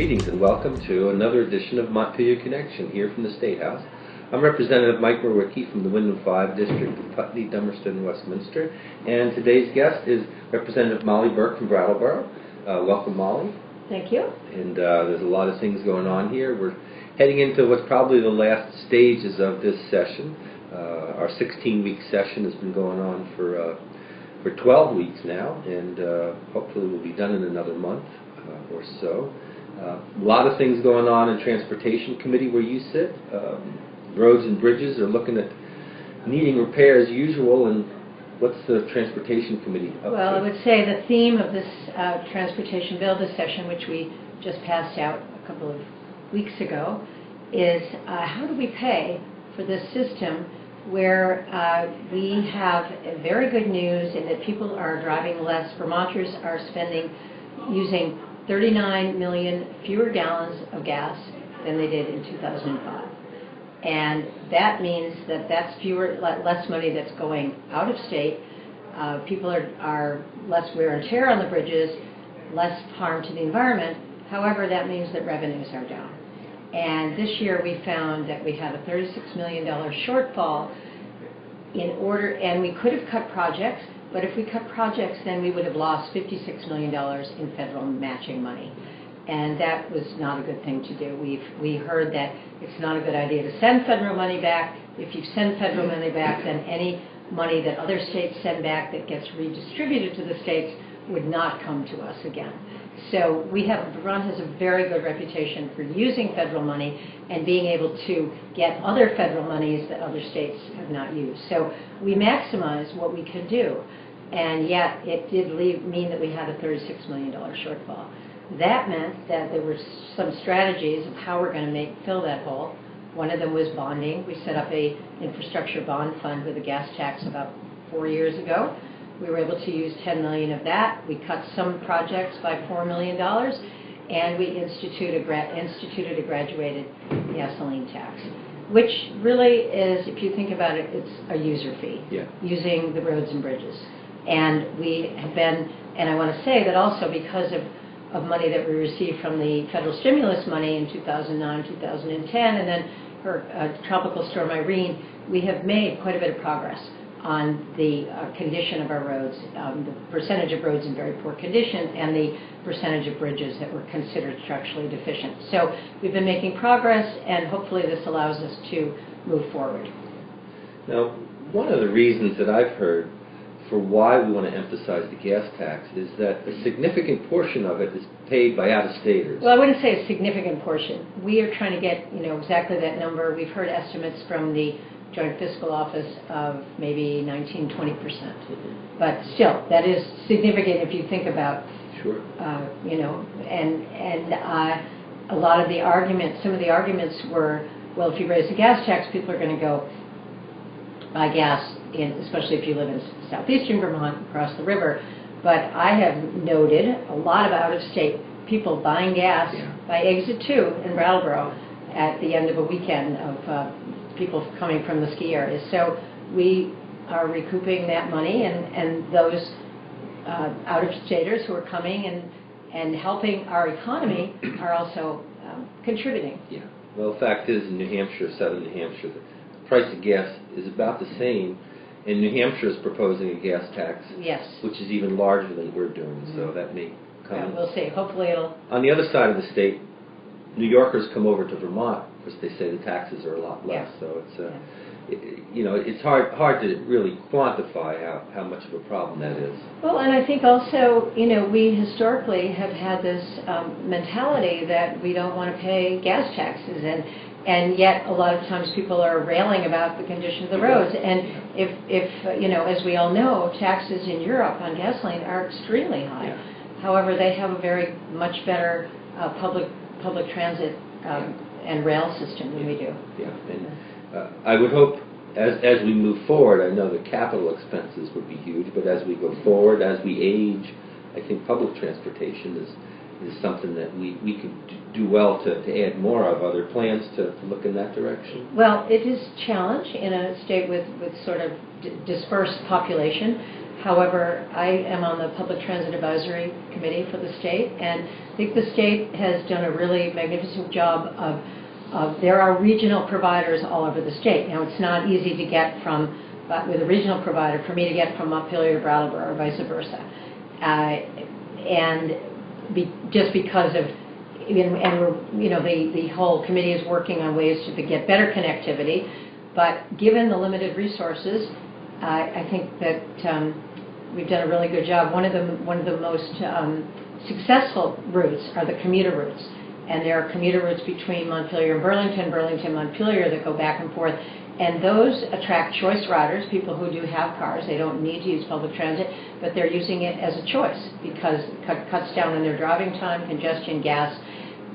Greetings and welcome to another edition of Montpelier Connection here from the Statehouse. I'm Representative Mike Mrowicki from the Windham 5 District of Putney, Dummerston, and Westminster. And today's guest is Representative Mollie Burke from Brattleboro. Welcome, Mollie. Thank you. And there's a lot of things going on here. We're heading into what's probably the last stages of this session. Our 16-week session has been going on for 12 weeks now, and hopefully we'll be done in another month or so. A lot of things going on in Transportation Committee where you sit. Roads and bridges are looking at needing repair as usual, and what's the Transportation Committee up to? Well, I would say the theme of this transportation bill this session, which we just passed out a couple of weeks ago, is how do we pay for this system where we have very good news in that people are driving less. Vermonters are using 39 million fewer gallons of gas than they did in 2005. And that means that that's less money that's going out of state. People are less wear and tear on the bridges, less harm to the environment. However, that means that revenues are down. And this year we found that we had a $36 million shortfall and we could have cut projects, but if we cut projects, then we would have lost $56 million in federal matching money. And that was not a good thing to do. We heard that it's not a good idea to send federal money back. If you send federal money back, then any money that other states send back that gets redistributed to the states would not come to us again. So Vermont has a very good reputation for using federal money and being able to get other federal monies that other states have not used. So we maximize what we could do, and yet it did mean that we had a $36 million shortfall. That meant that there were some strategies of how we're going to fill that hole. One of them was bonding. We set up a infrastructure bond fund with a gas tax about 4 years ago. We were able to use $10 million of that. We cut some projects by $4 million, and we instituted a graduated gasoline tax, which really is, if you think about it, it's a user fee, using the roads and bridges. And we have been, and I want to say that also because of money that we received from the federal stimulus money in 2009, 2010, and then for Tropical Storm Irene, we have made quite a bit of progress on the condition of our roads, the percentage of roads in very poor condition, and the percentage of bridges that were considered structurally deficient. So we've been making progress, and hopefully this allows us to move forward. Now, one of the reasons that I've heard for why we want to emphasize the gas tax is that a significant portion of it is paid by out-of-staters. Well, I wouldn't say a significant portion. We are trying to get exactly that number. We've heard estimates from the Joint Fiscal Office of maybe 19–20%. But still, that is significant if you think about, and a lot of the arguments, some of the arguments were, well, if you raise the gas tax, people are going to go buy gas, especially if you live in southeastern Vermont, across the river. But I have noted a lot of out-of-state people buying gas by Exit 2 in Brattleboro at the end of a weekend of people coming from the ski areas. So we are recouping that money, and those out-of-staters who are coming and helping our economy are also contributing. Yeah. Well, the fact is, in New Hampshire, southern New Hampshire, the price of gas is about the same, and New Hampshire is proposing a gas tax, which is even larger than we're doing. So that may come. Yeah, we'll see. Hopefully it'll. On the other side of the state, New Yorkers come over to Vermont because they say the taxes are a lot less. So it's it's hard to really quantify how much of a problem that is. Well, and I think also we historically have had this mentality that we don't want to pay gas taxes, and yet a lot of times people are railing about the condition of the roads. And if as we all know, taxes in Europe on gasoline are extremely high. However, they have a very much better public transit and rail system than we do. And I would hope as we move forward, I know the capital expenses would be huge, but as we go forward, as we age, I think public transportation is something that we could do well to add more of. Are there plans to look in that direction? Well, it is a challenge in a state with sort of dispersed population. However, I am on the Public Transit Advisory Committee for the state, and I think the state has done a really magnificent job of there are regional providers all over the state. Now, it's not easy to get from, with a regional provider, for me to get from Montpelier to Brattleboro or vice versa. Just because of, and we're, the whole committee is working on ways to get better connectivity, but given the limited resources, I think that we've done a really good job. One of the most successful routes are the commuter routes, and there are commuter routes between Montpelier and Burlington, Montpelier, that go back and forth, and those attract choice riders, people who do have cars. They don't need to use public transit, but they're using it as a choice because it cuts down on their driving time, congestion, gas,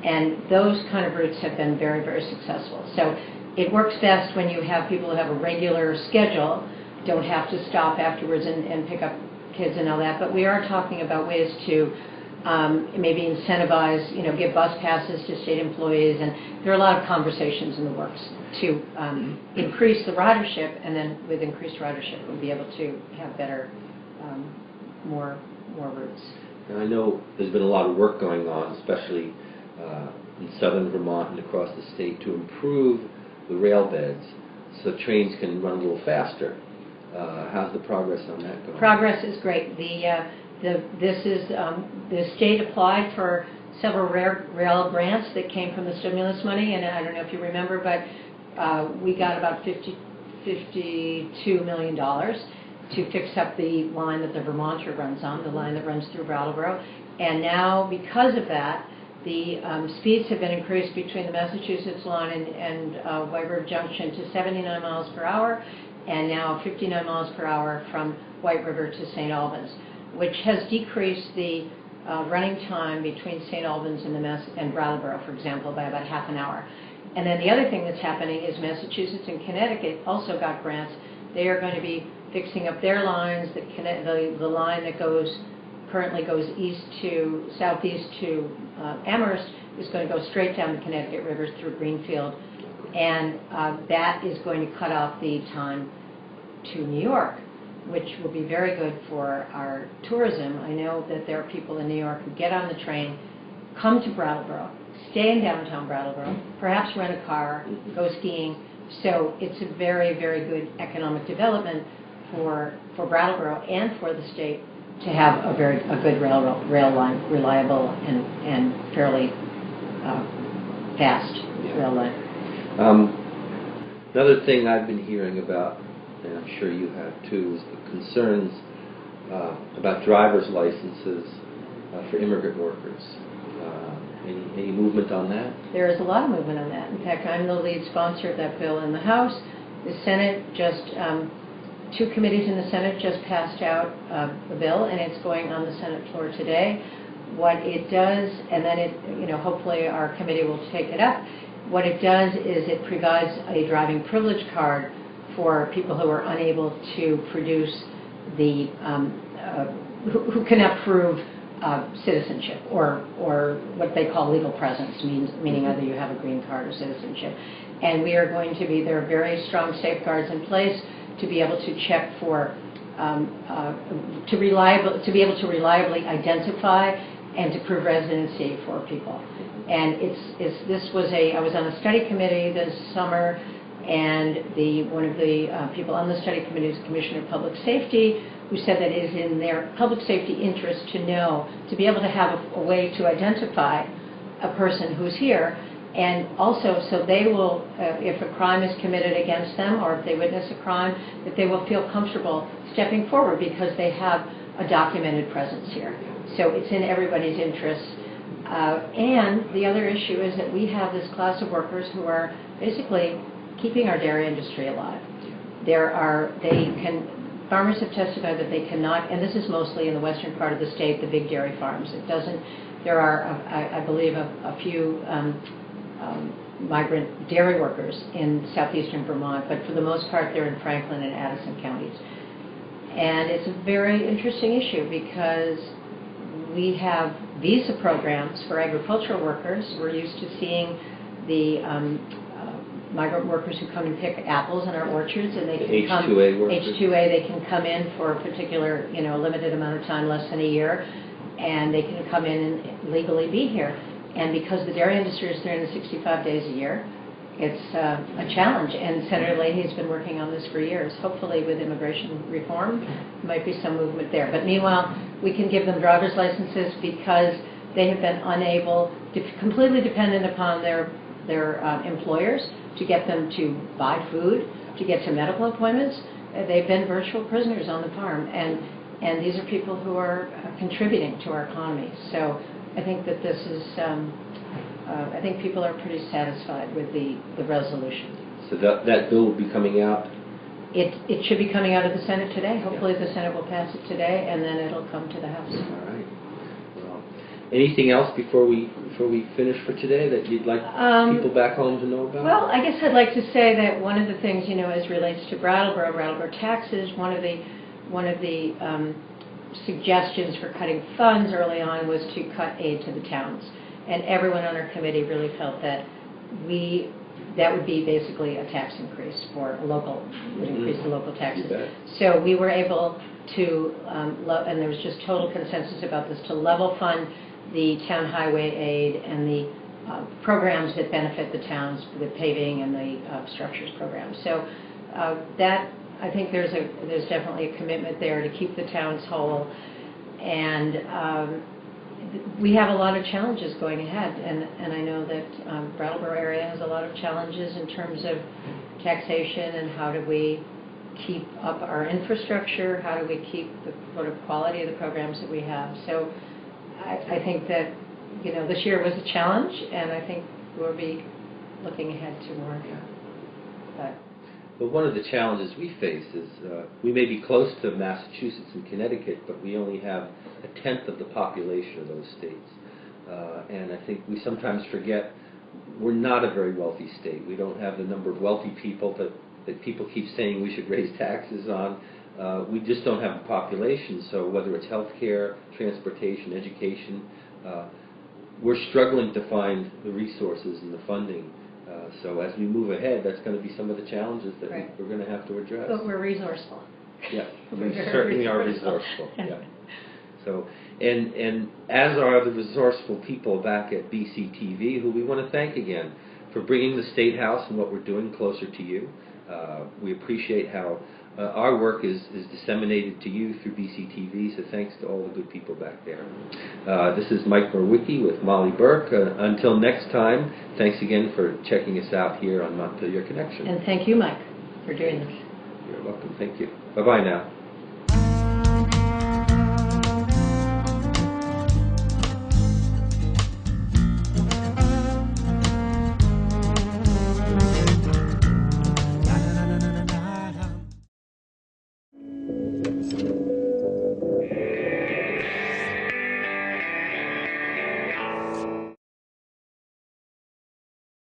and those kind of routes have been very, very successful. So it works best when you have people who have a regular schedule, don't have to stop afterwards and pick up kids and all that. But we are talking about ways to maybe incentivize, give bus passes to state employees, and there are a lot of conversations in the works to increase the ridership, and then with increased ridership, we'll be able to have better, more routes. Now, I know there's been a lot of work going on, especially in southern Vermont and across the state, to improve the rail beds so trains can run a little faster. How's the progress on that going? Progress is great. The state applied for several rail grants that came from the stimulus money, and I don't know if you remember, but we got about $52 million to fix up the line that the Vermonter runs on, the line that runs through Brattleboro. And now, because of that, the speeds have been increased between the Massachusetts line and White River Junction to 79 miles per hour, and now 59 miles per hour from White River to St. Albans, which has decreased the running time between St. Albans and Brattleboro, for example, by about half an hour. And then the other thing that's happening is Massachusetts and Connecticut also got grants. They are going to be fixing up their lines. The line that currently goes southeast to Amherst is going to go straight down the Connecticut River through Greenfield, and that is going to cut off the time to New York, which will be very good for our tourism. I know that there are people in New York who get on the train, come to Brattleboro, stay in downtown Brattleboro, perhaps rent a car, go skiing. So it's a very, very good economic development for Brattleboro and for the state to have a good rail line, reliable and fairly fast rail line. Another thing I've been hearing about, and I'm sure you have too, is the concerns about driver's licenses for immigrant workers. Any movement on that? There is a lot of movement on that. In fact, I'm the lead sponsor of that bill in the House. The Senate two committees in the Senate just passed out a bill, and it's going on the Senate floor today. What it does, and then hopefully our committee will take it up. What it does is it provides a driving privilege card for people who are unable to produce who cannot prove citizenship or what they call legal presence, meaning either you have a green card or citizenship. And there are very strong safeguards in place to be able to check for, to be able to reliably identify and to prove residency for people. And I was on a study committee this summer, and one of the people on the study committee is Commissioner of Public Safety, who said that it is in their public safety interest to be able to have a way to identify a person who's here. And also, so they will, if a crime is committed against them or if they witness a crime, that they will feel comfortable stepping forward because they have a documented presence here. So it's in everybody's interest. And the other issue is that we have this class of workers who are basically keeping our dairy industry alive. Farmers have testified that they cannot, and this is mostly in the western part of the state, the big dairy farms. There are, I believe, a few migrant dairy workers in southeastern Vermont, but for the most part they're in Franklin and Addison counties. And it's a very interesting issue because we have visa programs for agricultural workers. We're used to seeing the migrant workers who come and pick apples in our orchards, and they can come H2A workers. H2A. They can come in for a particular, limited amount of time, less than a year, and they can come in and legally be here. And because the dairy industry is 365 days a year, it's a challenge. And Senator Leahy's been working on this for years. Hopefully, with immigration reform, there might be some movement there. But meanwhile, we can give them driver's licenses because they have been unable, completely dependent upon their employers to get them to buy food, to get to medical appointments. They've been virtual prisoners on the farm, and these are people who are contributing to our economy. So I think that this is, I think people are pretty satisfied with the resolution. So that bill will be coming out? It should be coming out of the Senate today. Hopefully the Senate will pass it today, and then it'll come to the House. All right. Well, anything else before we finish for today that you'd like people back home to know about? Well, I guess I'd like to say that one of the things, as relates to Brattleboro taxes, one of the suggestions for cutting funds early on was to cut aid to the towns. And everyone on our committee really felt that that would be basically a tax increase for a local, would increase the local taxes. So we were able to, and there was just total consensus about this, to level fund the town highway aid and the programs that benefit the towns, the paving and the structures program. So that, I think there's definitely a commitment there to keep the towns whole, and we have a lot of challenges going ahead, and I know that Brattleboro area has a lot of challenges in terms of taxation and how do we keep up our infrastructure, how do we keep the sort of quality of the programs that we have. So I think that this year was a challenge, and I think we'll be looking ahead to more. But one of the challenges we face is we may be close to Massachusetts and Connecticut, but we only have 1/10 of the population of those states. And I think we sometimes forget we're not a very wealthy state. We don't have the number of wealthy people that people keep saying we should raise taxes on. We just don't have the population, so whether it's health care, transportation, education, we're struggling to find the resources and the funding. So as we move ahead, that's going to be some of the challenges that we're going to have to address. But we're resourceful. Yeah, we certainly are resourceful. Yeah. So, and as are the resourceful people back at BCTV, who we want to thank again for bringing the State House and what we're doing closer to you. We appreciate how our work is disseminated to you through BCTV, so thanks to all the good people back there. This is Mike Mrowicki with Mollie Burke. Until next time, thanks again for checking us out here on Montpelier Connection. And thank you, Mike, for doing this. You're welcome. Thank you. Bye-bye now.